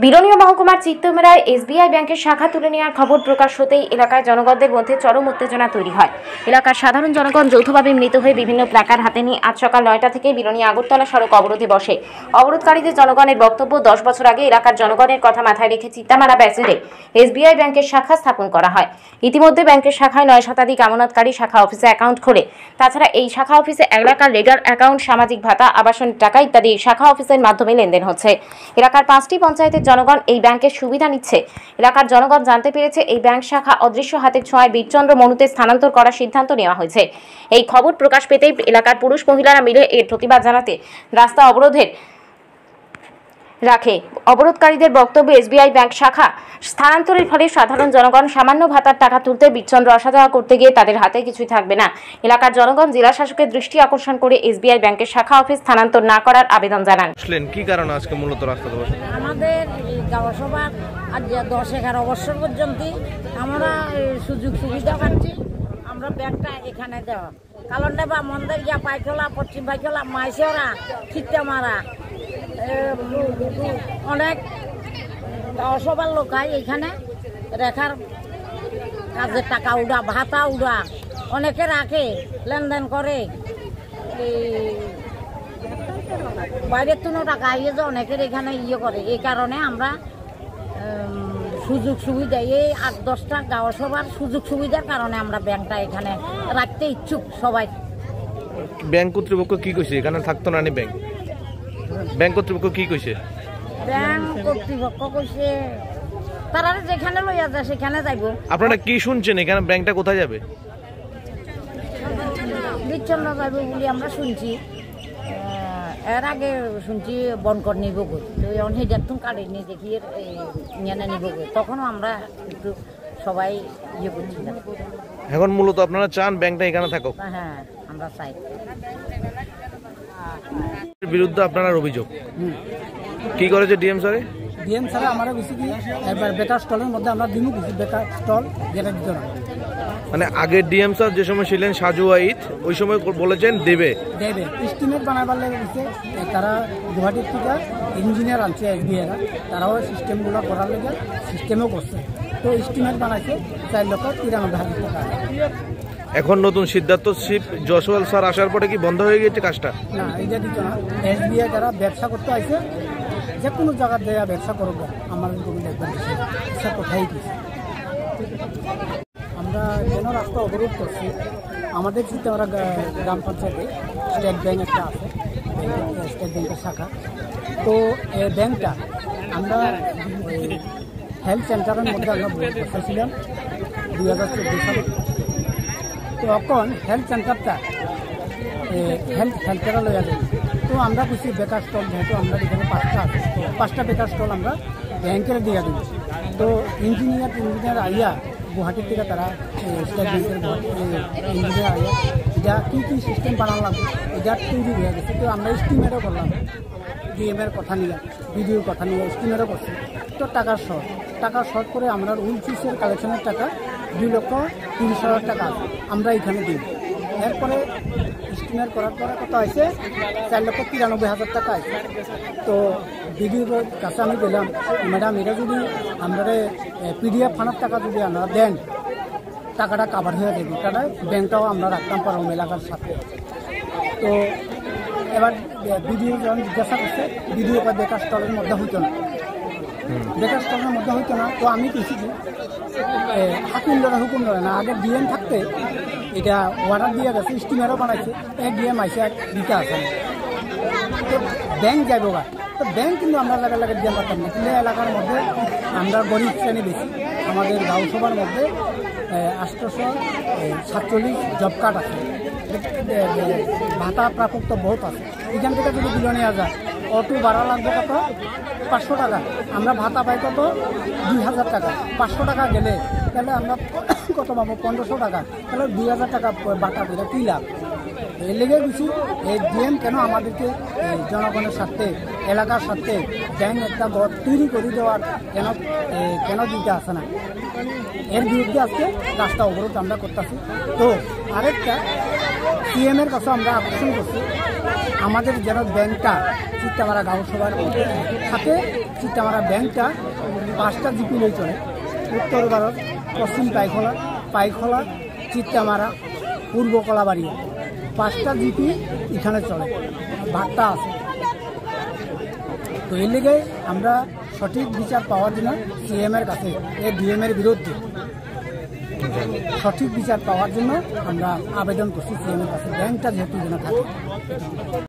বিলোনিয়া মহকুমার চিত্তমেরায় এসবিআই ব্যাংকের শাখা তুলে নেওয়ার খবর প্রকাশ হতেই এলাকায় জনগণদের মধ্যে চরম উত্তেজনা তৈরি হয়। এলাকার সাধারণ জনগণ যৌথভাবে মিলিত হয়ে বিভিন্ন প্ল্যাকার্ড হাতে নিয়ে আজ সকাল 9টা থেকে বিলোনিয়া আগরতলা সড়ক অবরোধে বসে। অবরোধকারীদের জনগণের বক্তব্য, 10 বছর আগে এলাকার জনগণের কথা মাথায় রেখে চিত্তামারা ব্যাসিডে এসবিআই ব্যাংকের শাখা স্থাপন করা হয়। ইতিমধ্যে ব্যাংকের শাখায় 9 শতাধিক আমানতকারী শাখা অফিসে অ্যাকাউন্ট খোলে। তাছাড়া এই শাখা অফিসে এলাকার লেগার অ্যাকাউন্ট, সামাজিক ভাতা, আবাসনের টাকা ইত্যাদি শাখা অফিসের মাধ্যমে লেনদেন হচ্ছে। এলাকার 5টি পঞ্চায়েতের জনগণ এই ব্যাংকের সুবিধা নিচ্ছে। এলাকার জনগণ জানতে পেরেছে এই ব্যাংক শাখা অদৃশ্য হাতের ছোঁয়ায় বীরচন্দ্র মনুতে স্থানান্তর করার সিদ্ধান্ত নেওয়া হয়েছে। এই খবর প্রকাশ পেতেই এলাকার পুরুষ মহিলারা মিলে এর প্রতিবাদ জানাতে রাস্তা অবরোধের রাখে। অবরোধকারীদের বক্তব্য, এসবিআই ব্যাংক শাখা স্থানান্তরের ফলে সাধারণ জনগণ সামান্য ভাতার টাকা তুলতে বীরচন্দ্র আসা যাওয়া করতে গিয়ে তাদের হাতে কিছুই থাকবে না। এলাকার জনগণ জেলা শাসকের দৃষ্টি আকর্ষণ করে এসবিআই ব্যাংকের শাখা অফিস স্থানান্তর না করার আবেদন জানান। কি কারণ আজকে মূলত রাস্তা অবরোধ? আমাদের গাঁও সভা আজ 10-11 বছর পর্যন্ত আমরা সুযোগ সুবিধা পাচ্ছি। আমরা ব্যাংকটা এখানে দেওয়া কালন্ডা বা মন্দির যা পাইখলা, পশ্চিম পাইখলা, মাইসরা, চিত্তামারা অনেক গাঁও সভার লোক হয় এখানে রেখার কাজের টাকা উড়া, ভাতা উড়া অনেকে রাখে, লেনদেন করে। বাইরের তুনো টাকা আইয়ে যে অনেকের এখানে করে। এই কারণে আমরা সুযোগ সুবিধা, এই 8-10টা গাঁও সভার সুযোগ সুবিধার কারণে আমরা ব্যাংকটা এখানে রাখতে ইচ্ছুক সবাই। ব্যাংক কর্তৃপক্ষ কি কইছে এখানে থাকতো না? ব্যাংক কর্তৃপক্ষ কি কইছে? ব্যাংক কর্তৃপক্ষ কইছে তারা যেখানে লইয়া যায় সেখানে যাইব। আপনারা কি শুনছেন এখানে ব্যাংকটা কোথায় যাবে? বিচ্ছন্ন যাবে বলে আমরা শুনছি। এর আগে শুনছি বনকর নিব গই, তো এখন সেই দেখুন কাটে নিয়ে দেখি নিয়ে নিব গই, তখনও আমরা একটু সবাই করছিলাম। এখন মূলত আপনারা চান ব্যাংকটা এখানে থাকুক? হ্যাঁ, আমরা চাই। বিরুদ্ধে আপনার অভিযোগ কি করেছে ডিএম স্যার? ডিএম স্যার আমরা বেশি কি একবার বেকার স্টলের মধ্যে আমরা দিনও কিছু বেকার স্টল যেটা দিত না। মানে আগের ডিএম স্যার যে সময় ছিলেন সাজু আইত, ওই সময় বলেছেন দেবে এস্টিমেট বানাবার লেগে দিচ্ছে। তারা গুয়াহাটির থেকে ইঞ্জিনিয়ার আনছে এসবিআইরা, তারাও সিস্টেমগুলো করার লেগে সিস্টেমও করছে। তো এস্টিমেট বানাইছে 4,93,000 টাকা। এখন নতুন সিদ্ধার্থ শিব জয়সওয়াল স্যার আসার পরে কি বন্ধ হয়ে গেছে কাজটা? না, এটা দিত না। এসবিআই যারা ব্যবসা করতে আসে যে কোনো জায়গার দেয়া ব্যবসা করবো, আমাদের কোনো দেখবেন সে কোথায় দিচ্ছে। আমরা কেন রাস্তা অবরোধ করছি, আমাদের চিন্তা আমরা গ্রাম পঞ্চায়েতে স্টেট ব্যাংক একটা আছে, স্টেট ব্যাংকের শাখা। তো এই ব্যাংকটা আমরা হেলথ সেন্টারের মধ্যে আমরা বসেছিলাম 2014 সালে। তখন হেলথ সেন্টারটা হেলথ কেয়ার লইয়া যায়। তো আমরা কিছু বেকার স্টল, যেহেতু আমরা এখানে 5টা আছে, 5টা বেকার স্টল আমরা ব্যাংকের দিয়ে দিই। তো ইঞ্জিনিয়ার আইয়া গুয়াহাটির থেকে তারা স্টেট ব্যাংকের ইঞ্জিনিয়ার আইয়া এটা কী সিস্টেম বানানো লাগবে এটা তৈরি হয়ে গেছে। তো আমরা এস্টিমেটও করলাম, ডিএমের কথা নিয়ে, বিডিওর কথা নিয়ে এস্টিমেটও করছি। তো টাকা শর্ট করে আমরা উইল ফিসের কালেকশনের টাকা 2,30,000 টাকা আমরা এখানে দিই। এরপরে এস্টিমেট করার পরে কত আছে 4,93,000 টাকা আছে। তো বিডিওর কাছে আমি দিলাম, ম্যাডাম এটা যদি আমরা পিডিএফ ফান্ডের টাকা যদি আমরা দেন টাকাটা কাভার হয়ে যাবে, তাহলে ব্যাংকটাও আমরা রাখতাম পারবো এলাকার সাথে। তো এবার বিডিও যখন জিজ্ঞাসা করছে, বিডিও বেকার স্টলের মধ্যে হইতো না, তো আমি কিছু হাকিম লড়া হুকুম লড়ে না। আগে ডিএম থাকতে এটা অর্ডার দিয়ে গেছে, স্টিমারও বানাইছে, ডিএম আইসে আর দিতে আসে না। তো ব্যাংক যাইব গা, তো ব্যাংক কিন্তু আমরা লাগে দিয়ে পারতাম না। কিন্তু এলাকার মধ্যে আমরা গরিব শ্রেণী বেশি, আমাদের গাঁও সভার মধ্যে 847 জব কার্ড আছে, ভাতা প্রাপ্ত বহুত আছে। এখান থেকে যদি বিলো নেওয়া যায়, অটো ভাড়া লাগবে কত 500 টাকা, আমরা ভাতা পাই কত 2,000 টাকা। 500 টাকা গেলে তাহলে আমরা কত পাবো 1,500 টাকা, তাহলে 2,000 টাকা বাটা করে কী লাভ? এর লেগে বেশি এই ডিএম কেন আমাদেরকে জনগণের স্বার্থে, এলাকার স্বার্থে ব্যাংক একটা ঘর তৈরি করে দেওয়ার কেন দিতে আসে না? এর বিরুদ্ধে আজকে রাস্তা অবরোধ আমরা করতেছি। তো আরেকটা সিএমের কাছে আমরা আকর্ষণ করছি আমাদের যেন ব্যাংকটা চিত্তামারা গাঁওসভার সাথে চিত্তামারা ব্যাংকটা 5টা জিপি লই চলে। উত্তর ভারত, পশ্চিম পাইখলা, চিত্তামারা, পূর্ব কলাবাড়ি 5টা জিপি এখানে চলে, ভাগটা আছে। তো এর লেগে আমরা সঠিক বিচার পাওয়ার জন্য সিএমের কাছে এই ডিএমের বিরুদ্ধে সঠিক বিচার পাওয়ার জন্য আমরা আবেদন করছি সিএমের কাছে, ব্যাংকটা যেহেতু যেন থাকে।